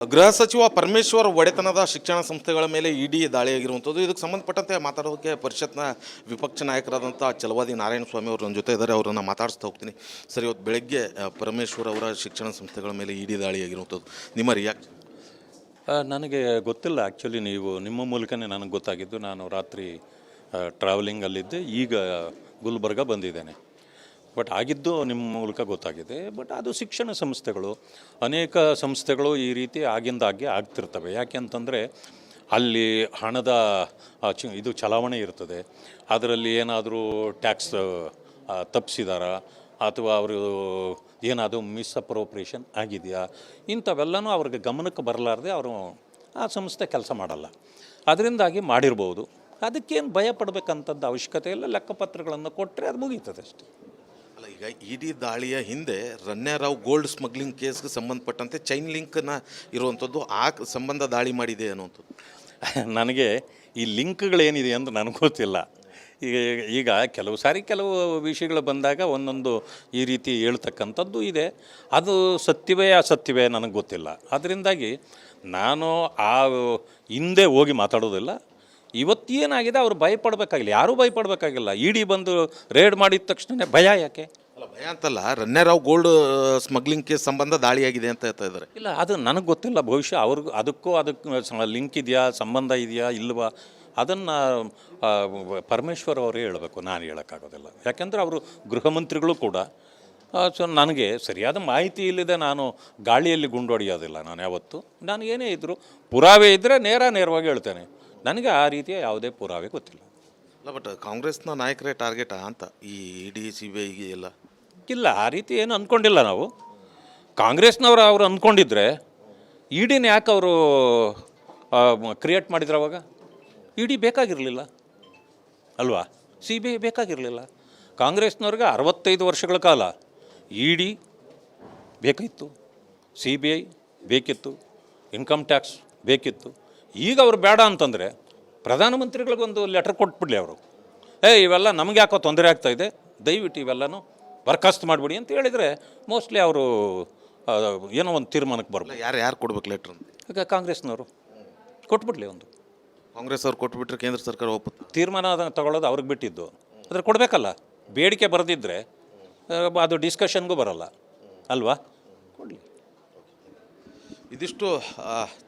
ಗೃಹ ಸಚಿವ ಪರಮೇಶ್ವರ್ ಒಡೆತನದ ಶಿಕ್ಷಣ ಸಂಸ್ಥೆಗಳ ಮೇಲೆ ಇಡಿ ದಾಳಿಯಾಗಿರುವಂಥದ್ದು. ಇದಕ್ಕೆ ಸಂಬಂಧಪಟ್ಟಂತೆ ಮಾತಾಡೋದಕ್ಕೆ ಪರಿಷತ್ನ ವಿಪಕ್ಷ ನಾಯಕರಾದಂಥ ಛಲವಾದಿ ನಾರಾಯಣಸ್ವಾಮಿ ಅವರು ನನ್ನ ಜೊತೆ ಇದ್ದಾರೆ. ಅವರನ್ನು ಮಾತಾಡಿಸ್ತಾ ಹೋಗ್ತೀನಿ. ಸರ್, ಇವತ್ತು ಬೆಳಗ್ಗೆ ಪರಮೇಶ್ವರ್ ಅವರ ಶಿಕ್ಷಣ ಸಂಸ್ಥೆಗಳ ಮೇಲೆ ಇಡಿ ದಾಳಿಯಾಗಿರುವಂಥದ್ದು, ನಿಮ್ಮ ರಿಯಾಕ್ಷನ್? ನನಗೆ ಗೊತ್ತಿಲ್ಲ. ಆ್ಯಕ್ಚುಲಿ ನಿಮ್ಮ ಮೂಲಕನೇ ನನಗೆ ಗೊತ್ತಾಗಿದ್ದು. ನಾನು ರಾತ್ರಿ ಟ್ರಾವೆಲಿಂಗಲ್ಲಿದ್ದೆ. ಈಗ ಗುಲ್ಬರ್ಗ ಬಂದಿದ್ದೇನೆ. ಬಟ್ ಆಗಿದ್ದು ನಿಮ್ಮ ಮೂಲಕ ಗೊತ್ತಾಗಿದೆ. ಬಟ್ ಅದು ಶಿಕ್ಷಣ ಸಂಸ್ಥೆಗಳು, ಅನೇಕ ಸಂಸ್ಥೆಗಳು ಈ ರೀತಿ ಆಗಿಂದಾಗೆ ಆಗ್ತಿರ್ತವೆ. ಯಾಕೆ ಅಂತಂದರೆ ಅಲ್ಲಿ ಹಣದ ಇದು ಚಲಾವಣೆ ಇರ್ತದೆ. ಅದರಲ್ಲಿ ಏನಾದರೂ ಟ್ಯಾಕ್ಸ್ ತಪ್ಪಿಸಿದಾರಾ ಅಥವಾ ಅವರು ಏನಾದರೂ ಮಿಸ್ಅಪ್ರೋಪ್ರಿಯೇಷನ್ ಆಗಿದೆಯಾ, ಇಂಥವೆಲ್ಲನೂ ಅವ್ರಿಗೆ ಗಮನಕ್ಕೆ ಬರಲಾರ್ದೆ ಅವರು ಆ ಸಂಸ್ಥೆ ಕೆಲಸ ಮಾಡಲ್ಲ. ಅದರಿಂದಾಗಿ ಮಾಡಿರ್ಬೋದು. ಅದಕ್ಕೇನು ಭಯ ಪಡಬೇಕಂತದ್ದು ಅವಶ್ಯಕತೆ ಇಲ್ಲ. ಲೆಕ್ಕಪತ್ರಗಳನ್ನು ಕೊಟ್ಟರೆ ಅದು ಮುಗೀತದೆ ಅಷ್ಟೇ. ಅಲ್ಲ, ಈಗ ಇಡಿ ದಾಳಿಯ ಹಿಂದೆ ರಣ್ಯಾರಾವ್ ಗೋಲ್ಡ್ ಸ್ಮಗ್ಲಿಂಗ್ ಕೇಸ್ಗೆ ಸಂಬಂಧಪಟ್ಟಂತೆ ಚೈನ್ ಲಿಂಕ್ನ ಇರುವಂಥದ್ದು, ಆ ಸಂಬಂಧ ದಾಳಿ ಮಾಡಿದೆ ಅನ್ನುವಂಥದ್ದು. ನನಗೆ ಈ ಲಿಂಕ್ಗಳೇನಿದೆ ಅಂತ ನನಗೆ ಗೊತ್ತಿಲ್ಲ. ಈಗ ಕೆಲವು ಸಾರಿ ಕೆಲವು ವಿಷಯಗಳು ಬಂದಾಗ ಒಂದೊಂದು ಈ ರೀತಿ ಹೇಳ್ತಕ್ಕಂಥದ್ದು ಇದೆ. ಅದು ಸತ್ಯವೇ ಅಸತ್ಯವೇ ನನಗೆ ಗೊತ್ತಿಲ್ಲ. ಅದರಿಂದಾಗಿ ನಾನು ಆ ಹಿಂದೆ ಹೋಗಿ ಮಾತಾಡೋದಿಲ್ಲ. ಇವತ್ತೇನಾಗಿದೆ ಅವರು ಭಯಪಡಬೇಕಾಗಿಲ್ಲ, ಯಾರೂ ಭಯಪಡಬೇಕಾಗಿಲ್ಲ. ಇಡಿ ಬಂದು ರೇಡ್ ಮಾಡಿದ ತಕ್ಷಣ ಭಯ ಯಾಕೆ? ಅಲ್ಲ, ಭಯ ಅಂತಲ್ಲ, ರಣ್ಯಾರಾವ್ ಗೋಲ್ಡ್ ಸ್ಮಗ್ಲಿಂಗ್ ಕೇಸ್ ಸಂಬಂಧ ದಾಳಿಯಾಗಿದೆ ಅಂತ ಹೇಳ್ತಾ ಇದ್ದಾರೆ. ಇಲ್ಲ, ಅದು ನನಗೆ ಗೊತ್ತಿಲ್ಲ. ಬಹುಶಃ ಅವ್ರಿಗೂ ಅದಕ್ಕೆ ಲಿಂಕ್ ಇದೆಯಾ, ಸಂಬಂಧ ಇದೆಯಾ ಇಲ್ವಾ, ಅದನ್ನು ಪರಮೇಶ್ವರ್ ಅವರೇ ಹೇಳಬೇಕು. ನಾನು ಹೇಳೋಕ್ಕಾಗೋದಿಲ್ಲ. ಯಾಕೆಂದರೆ ಅವರು ಗೃಹ ಮಂತ್ರಿಗಳು ಕೂಡ. ಸೊ ನನಗೆ ಸರಿಯಾದ ಮಾಹಿತಿ ಇಲ್ಲದೆ ನಾನು ಗಾಳಿಯಲ್ಲಿ ಗುಂಡೊಡೆಯೋದಿಲ್ಲ. ನಾನು ಯಾವತ್ತು ನಾನು ಏನೇ ಇದ್ದರೂ ಪುರಾವೆ ಇದ್ದರೆ ನೇರವಾಗಿ ಹೇಳ್ತೇನೆ. ನನಗೆ ಆ ರೀತಿಯ ಯಾವುದೇ ಪುರಾವೆ ಗೊತ್ತಿಲ್ಲ. ಅಲ್ಲ, ಬಟ್ ಕಾಂಗ್ರೆಸ್ನ ನಾಯಕರೇ ಟಾರ್ಗೆಟಾ ಅಂತ ಈ ಇಡಿ CBI ಎಲ್ಲ? ಇಲ್ಲ, ಆ ರೀತಿ ಏನು ಅಂದ್ಕೊಂಡಿಲ್ಲ ನಾವು. ಕಾಂಗ್ರೆಸ್ನವರು ಅವರು ಅಂದ್ಕೊಂಡಿದ್ರೆ ಇಡಿನ ಯಾಕೆ ಅವರು ಕ್ರಿಯೇಟ್ ಮಾಡಿದ್ರು? ಅವಾಗ ಇಡಿ ಬೇಕಾಗಿರಲಿಲ್ಲ ಅಲ್ವಾ, CBI ಬೇಕಾಗಿರಲಿಲ್ಲ. ಕಾಂಗ್ರೆಸ್ನವ್ರಿಗೆ 65 ವರ್ಷಗಳ ಕಾಲ ಇಡಿ ಬೇಕಿತ್ತು, CBI ಬೇಕಿತ್ತು, ಇನ್ಕಮ್ ಟ್ಯಾಕ್ಸ್ ಬೇಕಿತ್ತು. ಈಗ ಅವ್ರು ಬೇಡ ಅಂತಂದರೆ ಪ್ರಧಾನಮಂತ್ರಿಗಳಿಗೊಂದು ಲೆಟರ್ ಕೊಟ್ಬಿಡಲಿ ಅವರು. ಇವೆಲ್ಲ ನಮಗೆ ಯಾಕೋ ತೊಂದರೆ ಆಗ್ತಾಯಿದೆ, ದಯವಿಟ್ಟು ಇವೆಲ್ಲನೂ ಬರ್ಖಾಸ್ತು ಮಾಡಿಬಿಡಿ ಅಂತ ಹೇಳಿದರೆ ಮೋಸ್ಟ್ಲಿ ಅವರು ಏನೋ ಒಂದು ತೀರ್ಮಾನಕ್ಕೆ ಬರಲ್ಲ. ಯಾರು ಕೊಡ್ಬೇಕು ಲೆಟ್ರ್? ಈಗ ಕಾಂಗ್ರೆಸ್ನವರು ಕೊಟ್ಬಿಡ್ಲಿ. ಒಂದು ಕಾಂಗ್ರೆಸ್ ಅವ್ರು ಕೊಟ್ಬಿಟ್ರೆ ಕೇಂದ್ರ ಸರ್ಕಾರ ಒಪ್ಪುತ್ತೆ. ತೀರ್ಮಾನ ತಗೊಳ್ಳೋದು ಅವ್ರಿಗೆ ಬಿಟ್ಟಿದ್ದು. ಆದರೆ ಕೊಡಬೇಕಲ್ಲ. ಬೇಡಿಕೆ ಬರೆದಿದ್ದರೆ ಅದು ಡಿಸ್ಕಷನ್ಗೂ ಬರಲ್ಲ ಅಲ್ವಾ? ಕೊಡಲಿ. ಇದಿಷ್ಟು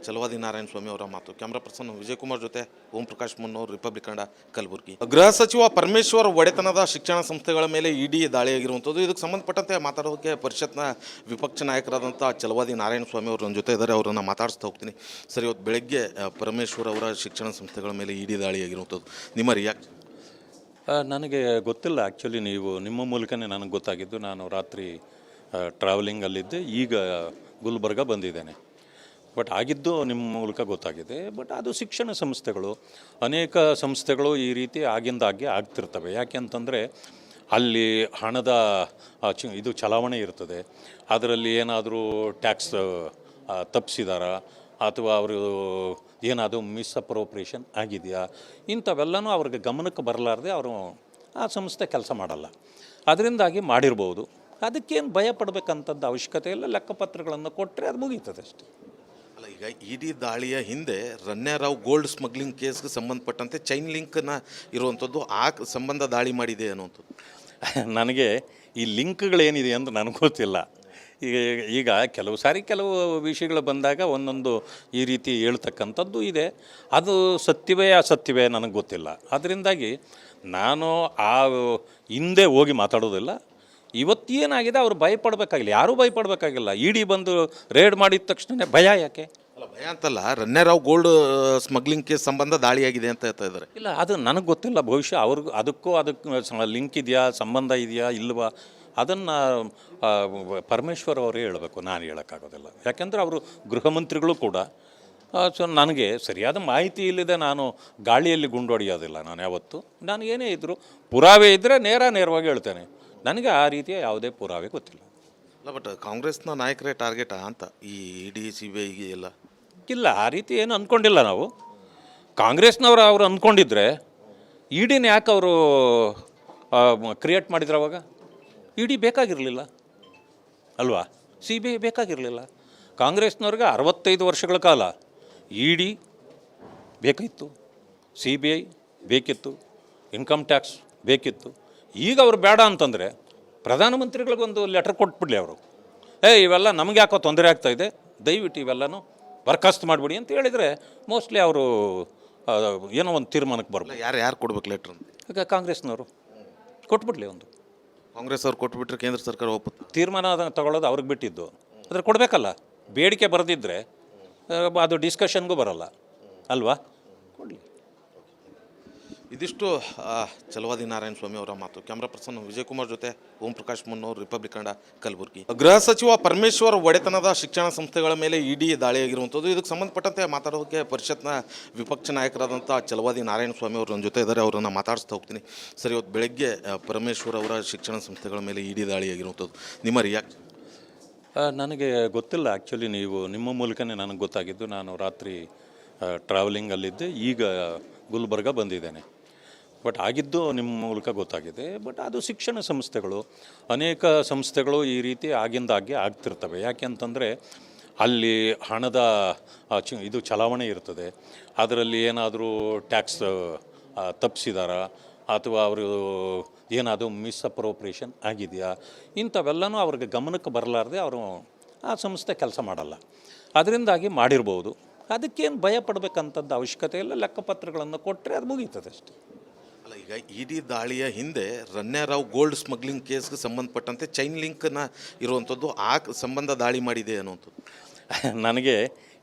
ಛಲವಾದಿ ನಾರಾಯಣಸ್ವಾಮಿ ಅವರ ಮಾತು. ಕ್ಯಾಮ್ರಾ ಪರ್ಸನ್ ವಿಜಯಕುಮಾರ್ ಜೊತೆ ಓಂ ಪ್ರಕಾಶ್ ಮುನ್ನೂರು, ರಿಪಬ್ಲಿಕ್ ಕನ್ನಡ, ಕಲಬುರಗಿ. ಗೃಹ ಸಚಿವ ಪರಮೇಶ್ವರ್ ಒಡೆತನದ ಶಿಕ್ಷಣ ಸಂಸ್ಥೆಗಳ ಮೇಲೆ ಇಡಿ ದಾಳಿಯಾಗಿರುವಂಥದ್ದು. ಇದಕ್ಕೆ ಸಂಬಂಧಪಟ್ಟಂತೆ ಮಾತಾಡೋದಕ್ಕೆ ಪರಿಷತ್ನ ವಿಪಕ್ಷ ನಾಯಕರಾದಂಥ ಛಲವಾದಿ ನಾರಾಯಣಸ್ವಾಮಿ ಅವರು ನನ್ನ ಜೊತೆ ಇದ್ದಾರೆ. ಅವರನ್ನು ಮಾತಾಡಿಸ್ತಾ ಹೋಗ್ತೀನಿ. ಸರ್, ಇವತ್ತು ಬೆಳಗ್ಗೆ ಪರಮೇಶ್ವರ್ ಅವರ ಶಿಕ್ಷಣ ಸಂಸ್ಥೆಗಳ ಮೇಲೆ ಇಡಿ ದಾಳಿಯಾಗಿರುವಂಥದ್ದು, ನಿಮ್ಮ ರಿಯಾಕ್ಷನ್? ನನಗೆ ಗೊತ್ತಿಲ್ಲ. ಆ್ಯಕ್ಚುಲಿ ನಿಮ್ಮ ಮೂಲಕನೇ ನನಗೆ ಗೊತ್ತಾಗಿದ್ದು. ನಾನು ರಾತ್ರಿ ಟ್ರಾವೆಲಿಂಗಲ್ಲಿದ್ದೆ. ಈಗ ಗುಲ್ಬರ್ಗ ಬಂದಿದ್ದೇನೆ. ಬಟ್ ಆಗಿದ್ದು ನಿಮ್ಮ ಮೂಲಕ ಗೊತ್ತಾಗಿದೆ. ಬಟ್ ಅದು ಶಿಕ್ಷಣ ಸಂಸ್ಥೆಗಳು, ಅನೇಕ ಸಂಸ್ಥೆಗಳು ಈ ರೀತಿ ಆಗಿಂದಾಗೆ ಆಗ್ತಿರ್ತವೆ. ಯಾಕೆ ಅಂತಂದರೆ ಅಲ್ಲಿ ಹಣದ ಇದು ಚಲಾವಣೆ ಇರ್ತದೆ. ಅದರಲ್ಲಿ ಏನಾದರೂ ಟ್ಯಾಕ್ಸ್ ತಪ್ಪಿಸಿದಾರಾ ಅಥವಾ ಅವರು ಏನಾದರೂ ಮಿಸ್ಅಪ್ರೋಪ್ರಿಯೇಷನ್ ಆಗಿದೆಯಾ, ಇಂಥವೆಲ್ಲನೂ ಅವ್ರಿಗೆ ಗಮನಕ್ಕೆ ಬರಲಾರ್ದೆ ಅವರು ಆ ಸಂಸ್ಥೆ ಕೆಲಸ ಮಾಡಲ್ಲ. ಅದರಿಂದಾಗಿ ಮಾಡಿರ್ಬೋದು. ಅದಕ್ಕೇನು ಭಯ ಪಡಬೇಕಂತದ್ದು ಅವಶ್ಯಕತೆ ಇಲ್ಲ. ಲೆಕ್ಕಪತ್ರಗಳನ್ನು ಕೊಟ್ಟರೆ ಅದು ಮುಗೀತದೆ ಅಷ್ಟೇ. ಅಲ್ಲ, ಈಗ ಇಡಿ ದಾಳಿಯ ಹಿಂದೆ ರಣ್ಯಾರಾವ್ ಗೋಲ್ಡ್ ಸ್ಮಗ್ಲಿಂಗ್ ಕೇಸ್ಗೆ ಸಂಬಂಧಪಟ್ಟಂತೆ ಚೈನ್ ಲಿಂಕ್ನ ಇರುವಂಥದ್ದು, ಆ ಸಂಬಂಧ ದಾಳಿ ಮಾಡಿದೆ ಅನ್ನುವಂಥದ್ದು. ನನಗೆ ಈ ಲಿಂಕ್ಗಳೇನಿದೆ ಅಂತ ನನಗೆ ಗೊತ್ತಿಲ್ಲ. ಈಗ ಕೆಲವು ಸಾರಿ ಕೆಲವು ವಿಷಯಗಳು ಬಂದಾಗ ಒಂದೊಂದು ಈ ರೀತಿ ಹೇಳ್ತಕ್ಕಂಥದ್ದು ಇದೆ. ಅದು ಸತ್ಯವೇ ಅಸತ್ಯವೇ ನನಗೆ ಗೊತ್ತಿಲ್ಲ. ಅದರಿಂದಾಗಿ ನಾನು ಆ ಹಿಂದೆ ಹೋಗಿ ಮಾತಾಡೋದಿಲ್ಲ. ಇವತ್ತೇನಾಗಿದೆ ಅವರು ಭಯಪಡಬೇಕಾಗಿಲ್ಲ, ಯಾರೂ ಭಯಪಡಬೇಕಾಗಿಲ್ಲ. ಇಡಿ ಬಂದು ರೇಡ್ ಮಾಡಿದ ತಕ್ಷಣ ಭಯ ಯಾಕೆ? ಅಲ್ಲ, ಭಯ ಅಂತಲ್ಲ, ರಣ್ಯಾರಾವ್ ಗೋಲ್ಡ್ ಸ್ಮಗ್ಲಿಂಗ್ ಕೇಸ್ ಸಂಬಂಧ ದಾಳಿಯಾಗಿದೆ ಅಂತ ಹೇಳ್ತಾ ಇದ್ದಾರೆ. ಇಲ್ಲ, ಅದು ನನಗೆ ಗೊತ್ತಿಲ್ಲ. ಬಹುಶಃ ಅದಕ್ಕೆ ಲಿಂಕ್ ಇದೆಯಾ, ಸಂಬಂಧ ಇದೆಯಾ ಇಲ್ವಾ, ಅದನ್ನು ಪರಮೇಶ್ವರ್ ಅವರೇ ಹೇಳಬೇಕು. ನಾನು ಹೇಳೋಕ್ಕಾಗೋದಿಲ್ಲ. ಯಾಕೆಂದರೆ ಅವರು ಗೃಹ ಮಂತ್ರಿಗಳು ಕೂಡ. ಸೊ ನನಗೆ ಸರಿಯಾದ ಮಾಹಿತಿ ಇಲ್ಲದೆ ನಾನು ಗಾಳಿಯಲ್ಲಿ ಗುಂಡೊಡೆಯೋದಿಲ್ಲ. ನಾನು ಯಾವತ್ತು ನಾನು ಏನೇ ಇದ್ದರೂ ಪುರಾವೆ ಇದ್ದರೆ ನೇರವಾಗಿ ಹೇಳ್ತೇನೆ. ನನಗೆ ಆ ರೀತಿಯ ಯಾವುದೇ ಪುರಾವೆ ಗೊತ್ತಿಲ್ಲ. ಅಲ್ಲ, ಬಟ್ ಕಾಂಗ್ರೆಸ್ನ ನಾಯಕರೇ ಟಾರ್ಗೆಟಾ ಅಂತ ಈ ಇಡಿ CBI ಎಲ್ಲ? ಇಲ್ಲ, ಆ ರೀತಿ ಏನು ಅಂದ್ಕೊಂಡಿಲ್ಲ ನಾವು. ಕಾಂಗ್ರೆಸ್ನವರು ಅವರು ಅಂದ್ಕೊಂಡಿದ್ರೆ ಇಡಿನ ಯಾಕೆ ಅವರು ಕ್ರಿಯೇಟ್ ಮಾಡಿದ್ರು? ಅವಾಗ ಇಡಿ ಬೇಕಾಗಿರಲಿಲ್ಲ ಅಲ್ವಾ, CBI ಬೇಕಾಗಿರಲಿಲ್ಲ. ಕಾಂಗ್ರೆಸ್ನವ್ರಿಗೆ 65 ವರ್ಷಗಳ ಕಾಲ ಇ ಡಿ ಬೇಕಿತ್ತು, ಸಿ ಬಿ ಐ ಬೇಕಿತ್ತು, ಇನ್ಕಮ್ ಟ್ಯಾಕ್ಸ್ ಬೇಕಿತ್ತು. ಈಗ ಅವ್ರು ಬೇಡ ಅಂತಂದರೆ ಪ್ರಧಾನಮಂತ್ರಿಗಳಿಗೊಂದು ಲೆಟರ್ ಕೊಟ್ಬಿಡಲಿ ಅವರು, ಇವೆಲ್ಲ ನಮಗೆ ಯಾಕೋ ತೊಂದರೆ ಆಗ್ತಾಯಿದೆ, ದಯವಿಟ್ಟು ಇವೆಲ್ಲನೂ ಬರ್ಖಾಸ್ತು ಮಾಡಿಬಿಡಿ ಅಂತ ಹೇಳಿದರೆ ಮೋಸ್ಟ್ಲಿ ಅವರು ಏನೋ ಒಂದು ತೀರ್ಮಾನಕ್ಕೆ ಬರ್ಬೋದು. ಯಾರು ಕೊಡ್ಬೇಕು ಲೆಟ್ರ್? ಈಗ ಕಾಂಗ್ರೆಸ್ನವರು ಕೊಟ್ಬಿಡ್ಲಿ ಒಂದು. ಕಾಂಗ್ರೆಸ್ ಅವ್ರು ಕೊಟ್ಬಿಟ್ರೆ ಕೇಂದ್ರ ಸರ್ಕಾರ ಒಪ್ಪುತ್ತೆ? ತೀರ್ಮಾನ ತಗೊಳ್ಳೋದು ಅವ್ರಿಗೆ ಬಿಟ್ಟಿದ್ದು, ಆದರೆ ಕೊಡಬೇಕಲ್ಲ. ಬೇಡಿಕೆ ಬರೆದಿದ್ದರೆ ಅದು ಡಿಸ್ಕಷನ್ಗೂ ಬರಲ್ಲ ಅಲ್ವಾ, ಕೊಡಲಿ. ಇದಿಷ್ಟು ಚಲವಾದಿ ನಾರಾಯಣ ಸ್ವಾಮಿ ಅವರ ಮಾತು. ಕ್ಯಾಮ್ರಾ ಪರ್ಸನ್ ವಿಜಯಕುಮಾರ್ ಜೊತೆ ಓಂ ಪ್ರಕಾಶ್ ಮುನ್ನೂರು, ರಿಪಬ್ಲಿಕ್ ಕನ್ನಡ, ಕಲಬುರಗಿ. ಗೃಹ ಸಚಿವ ಪರಮೇಶ್ವರ್ ಒಡೆತನದ ಶಿಕ್ಷಣ ಸಂಸ್ಥೆಗಳ ಮೇಲೆ ಇಡಿ ದಾಳಿಯಾಗಿರುವಂಥದ್ದು. ಇದಕ್ಕೆ ಸಂಬಂಧಪಟ್ಟಂತೆ ಮಾತಾಡೋದಕ್ಕೆ ಪರಿಷತ್ನ ವಿಪಕ್ಷ ನಾಯಕರಾದಂಥ ಚಲವಾದಿ ನಾರಾಯಣ ಸ್ವಾಮಿ ಅವರು ನನ್ನ ಜೊತೆ ಇದ್ದಾರೆ. ಅವರನ್ನು ಮಾತಾಡಿಸ್ತಾ ಹೋಗ್ತೀನಿ. ಸರ್, ಇವತ್ತು ಬೆಳಗ್ಗೆ ಪರಮೇಶ್ವರ್ ಅವರ ಶಿಕ್ಷಣ ಸಂಸ್ಥೆಗಳ ಮೇಲೆ ಇಡಿ ದಾಳಿಯಾಗಿರುವಂಥದ್ದು, ನಿಮ್ಮ ರಿಯಾಕ್ಷನ್? ನನಗೆ ಗೊತ್ತಿಲ್ಲ ಆ್ಯಕ್ಚುಲಿ, ನಿಮ್ಮ ಮೂಲಕನೇ ನನಗೆ ಗೊತ್ತಾಗಿದ್ದು. ನಾನು ರಾತ್ರಿ ಟ್ರಾವೆಲಿಂಗಲ್ಲಿದ್ದೆ, ಈಗ ಗುಲ್ಬರ್ಗ ಬಂದಿದ್ದೇನೆ. ಬಟ್ ಆಗಿದ್ದು ನಿಮ್ಮ ಮೂಲಕ ಗೊತ್ತಾಗಿದೆ. ಬಟ್ ಅದು ಶಿಕ್ಷಣ ಸಂಸ್ಥೆಗಳು, ಅನೇಕ ಸಂಸ್ಥೆಗಳು ಈ ರೀತಿ ಆಗಿಂದಾಗೆ ಆಗ್ತಿರ್ತವೆ. ಯಾಕೆ ಅಂತಂದರೆ ಅಲ್ಲಿ ಹಣದ ಇದು ಚಲಾವಣೆ ಇರ್ತದೆ. ಅದರಲ್ಲಿ ಏನಾದರೂ ಟ್ಯಾಕ್ಸ್ ತಪ್ಪಿಸಿದಾರ ಅಥವಾ ಅವರು ಏನಾದರೂ ಮಿಸ್ಅಪ್ರೋಪ್ರಿಯೇಷನ್ ಆಗಿದೆಯಾ, ಇಂಥವೆಲ್ಲನೂ ಅವ್ರಿಗೆ ಗಮನಕ್ಕೆ ಬರಲಾರ್ದೆ ಅವರು ಆ ಸಂಸ್ಥೆ ಕೆಲಸ ಮಾಡಲ್ಲ. ಅದರಿಂದಾಗಿ ಮಾಡಿರ್ಬೋದು. ಅದಕ್ಕೇನು ಭಯ ಪಡಬೇಕಂಥದ್ದು ಅವಶ್ಯಕತೆ ಇಲ್ಲ. ಲೆಕ್ಕಪತ್ರಗಳನ್ನು ಕೊಟ್ಟರೆ ಅದು ಮುಗೀತದೆ ಅಷ್ಟೇ. ಅಲ್ಲ, ಈಗ ಇಡಿ ದಾಳಿಯ ಹಿಂದೆ ರನ್ಯಾರಾವ್ ಗೋಲ್ಡ್ ಸ್ಮಗ್ಲಿಂಗ್ ಕೇಸ್ಗೆ ಸಂಬಂಧಪಟ್ಟಂತೆ ಚೈನ್ ಲಿಂಕ್ನ ಇರುವಂಥದ್ದು, ಆ ಸಂಬಂಧ ದಾಳಿ ಮಾಡಿದೆ ಅನ್ನುವಂಥದ್ದು. ನನಗೆ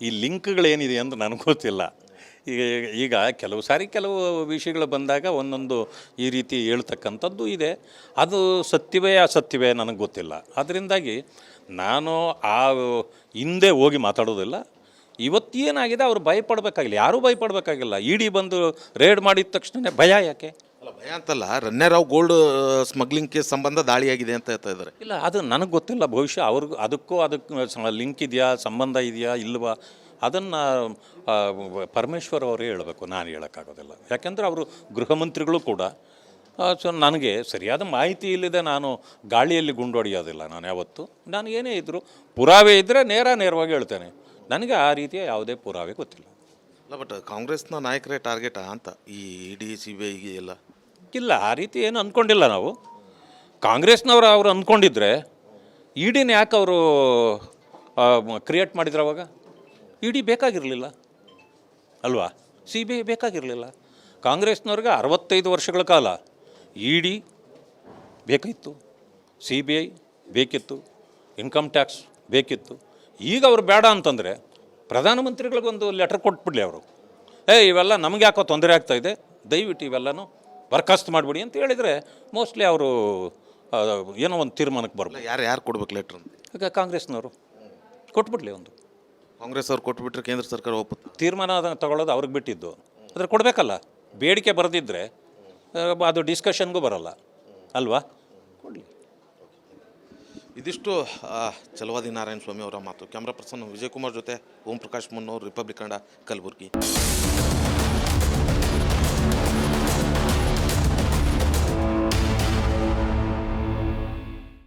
ಈ ಲಿಂಕ್ಗಳೇನಿದೆ ಅಂತ ನನಗೆ ಗೊತ್ತಿಲ್ಲ. ಈಗ ಕೆಲವು ಸಾರಿ ಕೆಲವು ವಿಷಯಗಳು ಬಂದಾಗ ಒಂದೊಂದು ಈ ರೀತಿ ಹೇಳ್ತಕ್ಕಂಥದ್ದು ಇದೆ. ಅದು ಸತ್ಯವೇ ಅಸತ್ಯವೇ ನನಗೆ ಗೊತ್ತಿಲ್ಲ. ಅದರಿಂದಾಗಿ ನಾನು ಆ ಹಿಂದೆ ಹೋಗಿ ಮಾತಾಡೋದಿಲ್ಲ. ಇವತ್ತೇನಾಗಿದೆ ಅವರು ಭಯಪಡಬೇಕಾಗಿಲ್ಲ, ಯಾರೂ ಭಯಪಡಬೇಕಾಗಿಲ್ಲ. ಇಡಿ ಬಂದು ರೇಡ್ ಮಾಡಿದ ತಕ್ಷಣ ಭಯ ಯಾಕೆ? ಅಲ್ಲ, ಭಯ ಅಂತಲ್ಲ, ರನ್ಯಾರಾವ್ ಗೋಲ್ಡ್ ಸ್ಮಗ್ಲಿಂಗ್ ಕೇಸ್ ಸಂಬಂಧ ದಾಳಿಯಾಗಿದೆ ಅಂತ ಹೇಳ್ತಾ ಇದ್ದಾರೆ. ಇಲ್ಲ, ಅದು ನನಗೆ ಗೊತ್ತಿಲ್ಲ. ಭವಿಷ್ಯ ಅವ್ರಿಗೂ ಅದಕ್ಕೆ ಲಿಂಕ್ ಇದೆಯಾ, ಸಂಬಂಧ ಇದೆಯಾ ಇಲ್ವಾ, ಅದನ್ನು ಪರಮೇಶ್ವರ್ ಅವರೇ ಹೇಳಬೇಕು, ನಾನು ಹೇಳೋಕ್ಕಾಗೋದಿಲ್ಲ. ಯಾಕೆಂದರೆ ಅವರು ಗೃಹ ಮಂತ್ರಿಗಳು ಕೂಡ. ಸೊ ನನಗೆ ಸರಿಯಾದ ಮಾಹಿತಿ ಇಲ್ಲದೆ ನಾನು ಗಾಳಿಯಲ್ಲಿ ಗುಂಡೊಡೆಯೋದಿಲ್ಲ. ನಾನು ಯಾವತ್ತು, ನಾನು ಏನೇ ಇದ್ದರೂ ಪುರಾವೆ ಇದ್ದರೆ ನೇರವಾಗಿ ಹೇಳ್ತೇನೆ. ನನಗೆ ಆ ರೀತಿಯ ಯಾವುದೇ ಪುರಾವೆ ಗೊತ್ತಿಲ್ಲ. ಅಲ್ಲ, ಬಟ್ ಕಾಂಗ್ರೆಸ್ನ ನಾಯಕರೇ ಟಾರ್ಗೆಟಾ ಅಂತ ಈ ಇಡಿ ಸಿ ಬಿ ಐಗೆ ಎಲ್ಲ? ಇಲ್ಲ, ಆ ರೀತಿ ಏನು ಅಂದ್ಕೊಂಡಿಲ್ಲ ನಾವು. ಕಾಂಗ್ರೆಸ್ನವರು ಅವರು ಅಂದ್ಕೊಂಡಿದ್ರೆ ಇಡಿನ ಯಾಕೆ ಅವರು ಕ್ರಿಯೇಟ್ ಮಾಡಿದ್ರು? ಅವಾಗ ಇಡಿ ಬೇಕಾಗಿರಲಿಲ್ಲ ಅಲ್ವಾ, ಸಿ ಬಿ ಐ ಬೇಕಾಗಿರಲಿಲ್ಲ. ಕಾಂಗ್ರೆಸ್ನವ್ರಿಗೆ 65 ವರ್ಷಗಳ ಕಾಲ ಇಡಿ ಬೇಕಿತ್ತು, ಸಿ ಬಿ ಐ ಬೇಕಿತ್ತು, ಇನ್ಕಮ್ ಟ್ಯಾಕ್ಸ್ ಬೇಕಿತ್ತು. ಈಗ ಅವ್ರು ಬೇಡ ಅಂತಂದರೆ ಪ್ರಧಾನಮಂತ್ರಿಗಳಿಗೊಂದು ಲೆಟರ್ ಕೊಟ್ಬಿಡಲಿ ಅವರು, ಇವೆಲ್ಲ ನಮಗೆ ಯಾಕೋ ತೊಂದರೆ ಆಗ್ತಾಯಿದೆ, ದಯವಿಟ್ಟು ಇವೆಲ್ಲನೂ ಬರ್ಖಾಸ್ತು ಮಾಡಿಬಿಡಿ ಅಂತ ಹೇಳಿದರೆ ಮೋಸ್ಟ್ಲಿ ಅವರು ಏನೋ ಒಂದು ತೀರ್ಮಾನಕ್ಕೆ ಬರ್ಬೋದು. ಯಾರು ಕೊಡ್ಬೇಕು ಲೆಟ್ರ್? ಈಗ ಕಾಂಗ್ರೆಸ್ನವರು ಕೊಟ್ಬಿಡ್ಲಿ ಒಂದು. ಕಾಂಗ್ರೆಸ್ ಅವ್ರು ಕೊಟ್ಬಿಟ್ರೆ ಕೇಂದ್ರ ಸರ್ಕಾರ ಒಪ್ಪುತ್ತೆ? ತೀರ್ಮಾನ ತಗೊಳ್ಳೋದು ಅವ್ರಿಗೆ ಬಿಟ್ಟಿದ್ದು, ಆದರೆ ಕೊಡಬೇಕಲ್ಲ. ಬೇಡಿಕೆ ಬರೆದಿದ್ದರೆ ಅದು ಡಿಸ್ಕಷನ್ಗೂ ಬರಲ್ಲ ಅಲ್ವಾ, ಕೊಡಲಿ. ಇದಿಷ್ಟು ಚಲವಾದಿ ನಾರಾಯಣ ಸ್ವಾಮಿ ಅವರ ಮಾತು. ಕ್ಯಾಮ್ರಾ ಪರ್ಸನ್ ವಿಜಯಕುಮಾರ್ ಜೊತೆ ಓಂ ಪ್ರಕಾಶ್ ಮುನ್ನೂರು, ರಿಪಬ್ಲಿಕ್ ಕನ್ನಡ, ಕಲಬುರಗಿ.